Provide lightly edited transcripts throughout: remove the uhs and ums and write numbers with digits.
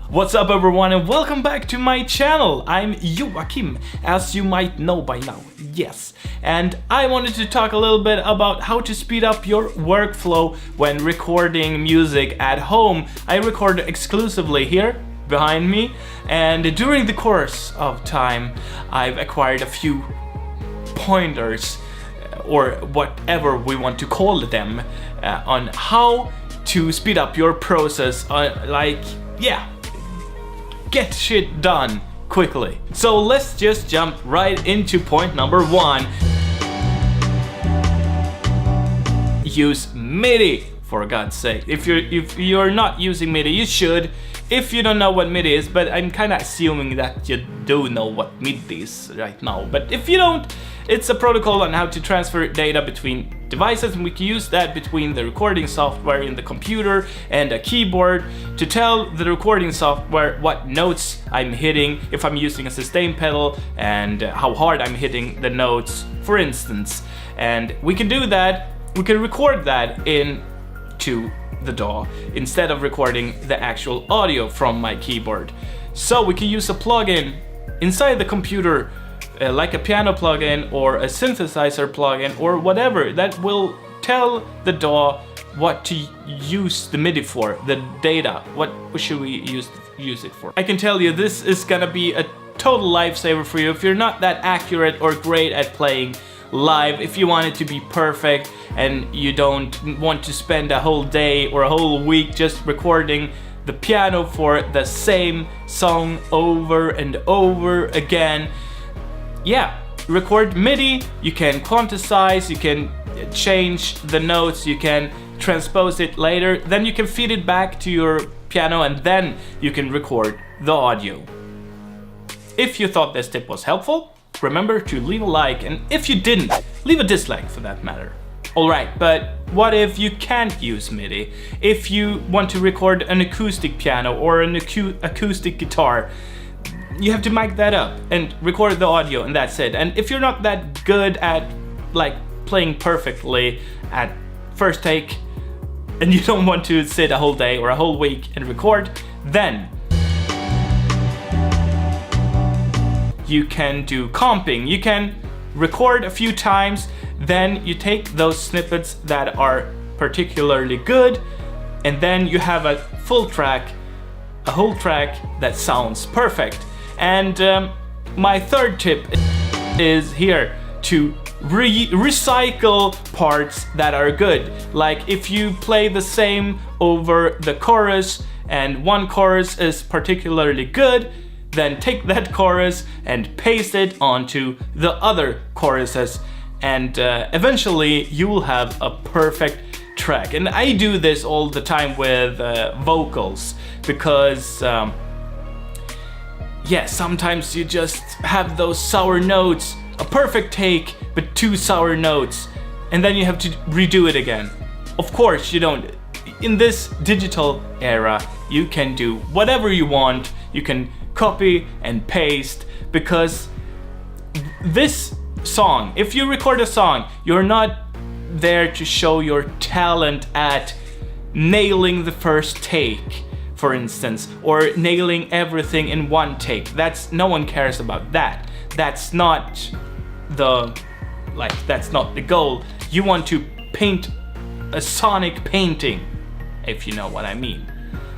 What's up everyone and welcome back to my channel. I'm JOAKIM, as you might know by now, yes. And I wanted to talk a little bit about how to speed up your workflow when recording music at home. I record exclusively here behind me, and during the course of time I've acquired a few pointers, or whatever we want to call them, on how to speed up your process, get shit done quickly. So let's just jump right into point number 1. Use MIDI, for God's sake. If you're not using MIDI, you should. If you don't know what MIDI is, but I'm kind of assuming that you do know what MIDI is right now. But if you don't, it's a protocol on how to transfer data between devices, and we can use that between the recording software in the computer and a keyboard to tell the recording software what notes I'm hitting, if I'm using a sustain pedal, and how hard I'm hitting the notes, for instance. And we can do that, we can record that into the DAW instead of recording the actual audio from my keyboard. So we can use a plugin inside the computer, like a piano plugin or a synthesizer plugin or whatever, that will tell the DAW what to use the MIDI for, the data. What should we use it for? I can tell you this is gonna be a total lifesaver for you if you're not that accurate or great at playing live. If you want it to be perfect and you don't want to spend a whole day or a whole week just recording the piano for the same song over and over again, yeah, record MIDI. You can quantize, you can change the notes, you can transpose it later, then you can feed it back to your piano, and then you can record the audio. If you thought this tip was helpful, remember to leave a like, and if you didn't, leave a dislike for that matter. Alright, but what if you can't use MIDI? If you want to record an acoustic piano or an acoustic guitar, you have to mic that up and record the audio, and that's it. And if you're not that good at playing perfectly at first take, and you don't want to sit a whole day or a whole week and record, then you can do comping. You can record a few times, then you take those snippets that are particularly good, and then you have a full track, a whole track that sounds perfect. And my third tip is here to recycle parts that are good. Like if you play the same over the chorus and one chorus is particularly good, then take that chorus and paste it onto the other choruses, and eventually you will have a perfect track. And I do this all the time with vocals, because yeah, sometimes you just have those sour notes, a perfect take, but 2 sour notes, and then you have to redo it again. Of course you don't. In this digital era, you can do whatever you want. You can copy and paste, because this song, if you record a song, you're not there to show your talent at nailing the first take, for instance, or nailing everything in one take. No one cares about that. That's not the goal. You want to paint a sonic painting, if you know what I mean.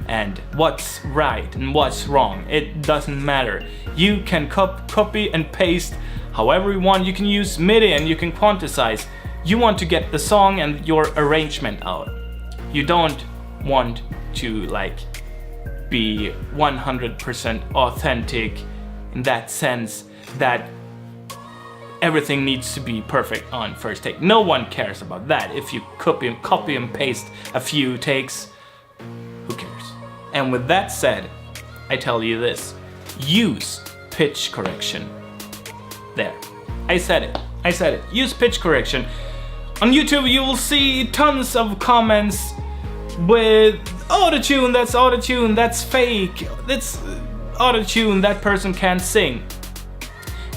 And what's right and what's wrong, it doesn't matter. You can copy and paste however you want. You can use MIDI and you can quantize. You want to get the song and your arrangement out. You don't want to be 100% authentic in that sense that everything needs to be perfect on first take. No one cares about that. If you copy and paste a few takes, who cares? And with that said, I tell you this: use pitch correction. There, I said it. Use pitch correction. On YouTube you will see tons of comments with autotune, that's fake, that's autotune, that person can't sing.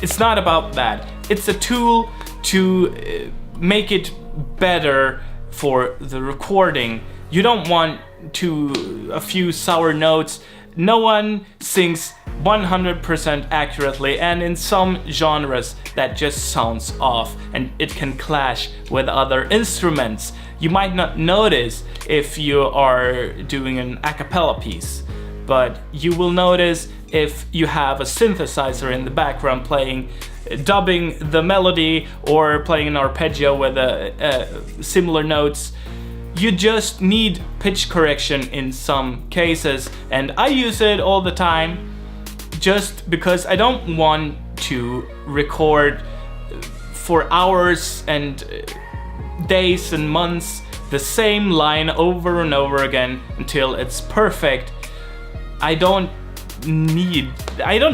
It's not about that. It's a tool to make it better for the recording. You don't want a few sour notes no one sings 100% accurately, and in some genres that just sounds off and it can clash with other instruments. You might not notice if you are doing an a cappella piece, but you will notice if you have a synthesizer in the background playing, dubbing the melody or playing an arpeggio with similar notes. You just need pitch correction in some cases, and I use it all the time just because I don't want to record for hours and days and months the same line over and over again until it's perfect. I don't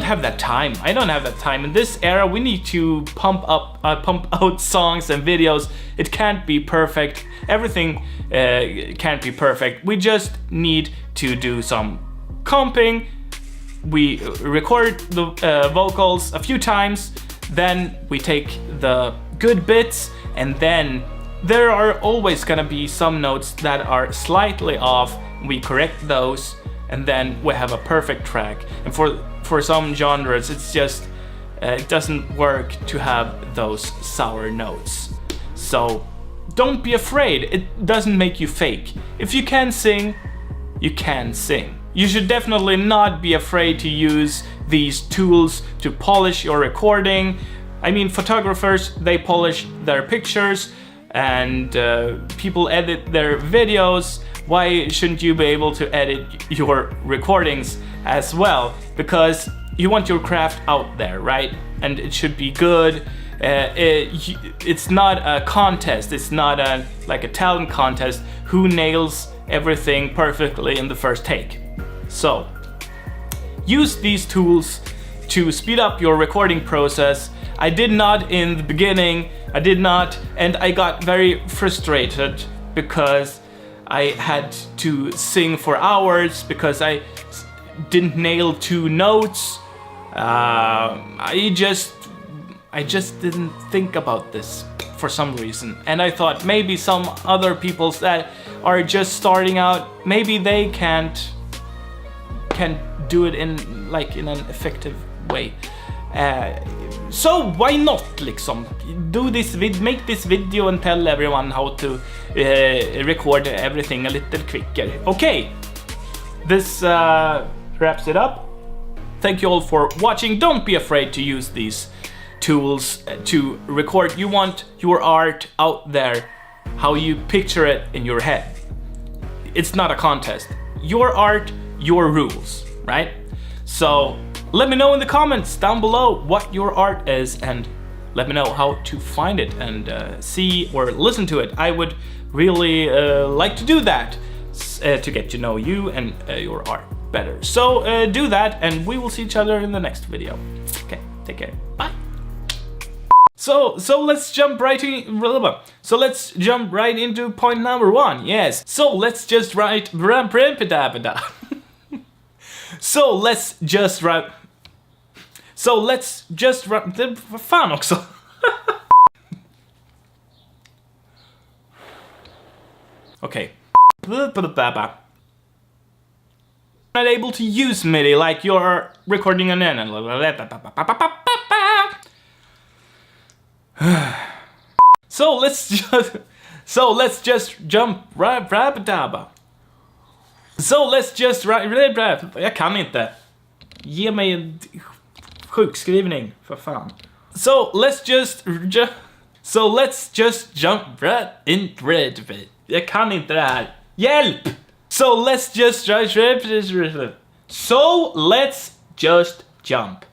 have that time. I don't have that time. In this era, we need to pump out songs and videos. It can't be perfect. Everything can't be perfect. We just need to do some comping. We record the vocals a few times, then we take the good bits, and then there are always gonna be some notes that are slightly off. We correct those, and then we have a perfect track. And for some genres, it's just it doesn't work to have those sour notes. So don't be afraid. It doesn't make you fake. If you can sing, you can sing. You should definitely not be afraid to use these tools to polish your recording. I mean, photographers, they polish their pictures, and people edit their videos. Why shouldn't you be able to edit your recordings as well? Because you want your craft out there, right? And it should be good. It's not a contest. It's not like a talent contest who nails everything perfectly in the first take. So use these tools to speed up your recording process. I did not in the beginning. I did not, and I got very frustrated because I had to sing for hours because I didn't nail 2 notes. I just didn't think about this for some reason, and I thought maybe some other people that are just starting out, maybe they can do it in an effective way. So why not liksom do this make this video and tell everyone how to record everything a little quicker. Okay, this wraps it up. Thank you all for watching. Don't be afraid to use these tools to record. You want your art out there how you picture it in your head. It's not a contest. Your art, your rules, right? So let me know in the comments down below what your art is, and let me know how to find it and see or listen to it. I would really like to do that to get to know you and your art better. So do that, and we will see each other in the next video. Okay, take care. Bye. So let's jump right in. So let's jump right into point number 1. Yes. So let's just write. So let's just write. So let's just write. Vad fan också? Okay. Not able to use MIDI like you're recording an end. So let's just jump right. So let's just jag kan inte. Ge mig en sjukskrivning för fan. So let's just jump right in red. Jag kan inte det här. Hjälp! So let's just jump.